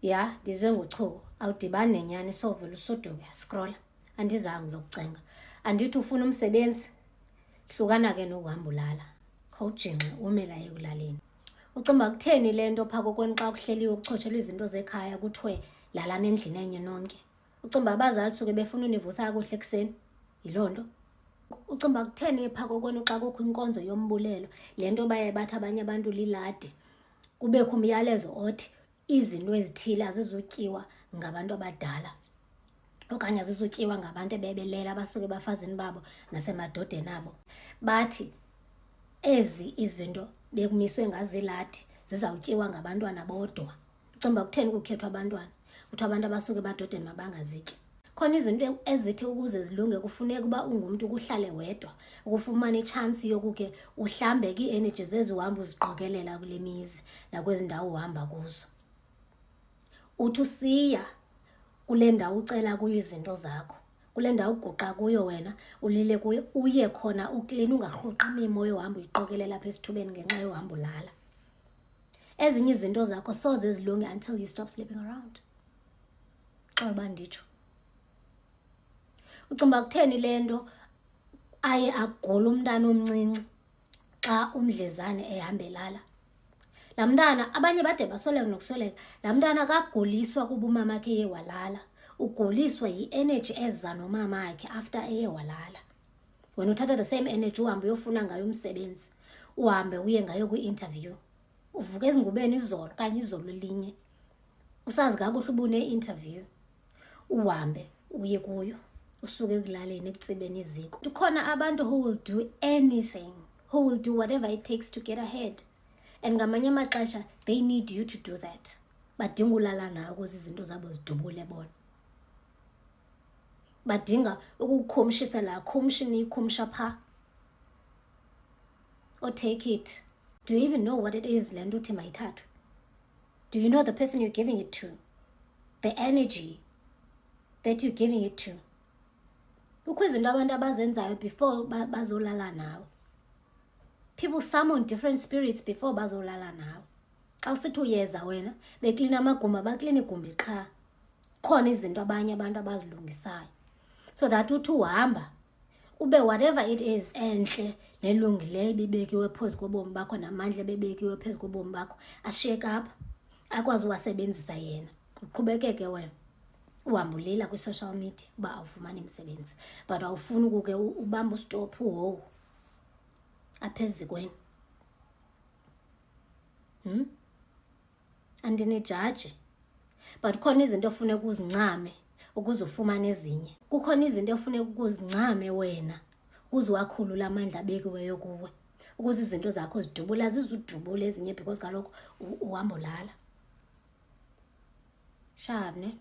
ya ndize ngochuku awudibani nenyani sovela usuduke scroll andizange ngizokucenga andithi ufuna umsebenzi hlukana ke nokuhamba ulala khawujinxe ume la ekulaleni ucimba kutheni lento phaka kokweni xa kuhleliwe ukuchotshelwa izinto zekhaya kuthiwe lalana endlini enye nonke ucimba abazali suke befuna univusa kakuhle ekseni yilonto ucimba kutheni phaka kokweni xa kukho inkonzo yombulelo lento baye bathi abanye abantu lilade kubekho umyalezo othi izinto ezithile azizotyiwa ngabantu abadala okanye azizotyiwa ngabantu ebebelela abasuke bafazini babo nasemadodeni abo bathi ezi izinto bekumiswe ngaziladi zizawutyiwa ngabantwana bodwa ucimba kutheni kukhethwa abantwana kuthiwa abantu abasuke emadodeni mabangazityi khona izinto ezithi ukuze zilunge kufuneka uba ungumuntu kuhlale wedwa ukufumana ichance yokuke uhlambe ki-energy zezi uhamba uziqokelela kule mizi nakwezi ndawo uhamba kuzo uthi usiya kule ndawo ucela kuyo izinto zakho kule ndawo uguqa kuyo wena ulile kuyo uye khona uklini ungarhuqa imimoya uhamba uyiqokelela apha esithubeni ngenxa yohamba ulala ezinye izinto zakho soze ezilunge until you stop sleeping around xa uba nditsho ucimba kutheni lento aye agula umntana omncinci xa umdlezane ehamba elala la mntana abanye bade basoleka nokusoleka la mntana akaguliswa kuba umama akhe eye walala uguliswa yi-energy eza nomama akhe after eye walala wena uthatha the same energy uhambe uyofuna ngayo umsebenzi uhambe uye ngayo kwi-interview uvuka ezingubeni izolo kanye izolo linye usazi kakuhle uba une-interview uhambe uye kuyo usuke ekulaleni ekutsibeni iziko kukhona abantu who will do anything who will do whatever it takes to get ahead and ngamanye amaxesha they need you to do that badinga ulala nayo ukuze izinto zabo zidubule bona badinga ukukhumshisa la khumshini ikhumsha pha or take it do you even know what it is lento uthi mayithathwe do you know the person you're giving it to the energy that you're giving it to kukho izinto abantu abazenzayo before bazolala nawe people summon different spirits before bazolala nawe xa usithi uyeza wena beklina amagumba baklina igumbi qha khona izinto abanye abantu abazilungisayo so that uthi uhamba ube whatever it is enhle nelungileyo bibekiwe phezu kobomi bakho namandla bebekiwe phezu kobomi bakho ashiyeke apha akwazi uwasebenzisa yena uqhubekeke wena uhamba ulila kwi-social media uba awufumani imisebenzi but awufuni ukuke ubamba ustop uhowu apha ezikweni andinijaji but khona izinto ofuneka ukuzincame ukuze ufumane ezinye kukhona izinto ofuneka ukuzincame wena ukuze wakhulula amandla abekiweyo kuwe ukuze izinto zakho zidubula zizudubula ezinye because kaloku uhamba ulala shabne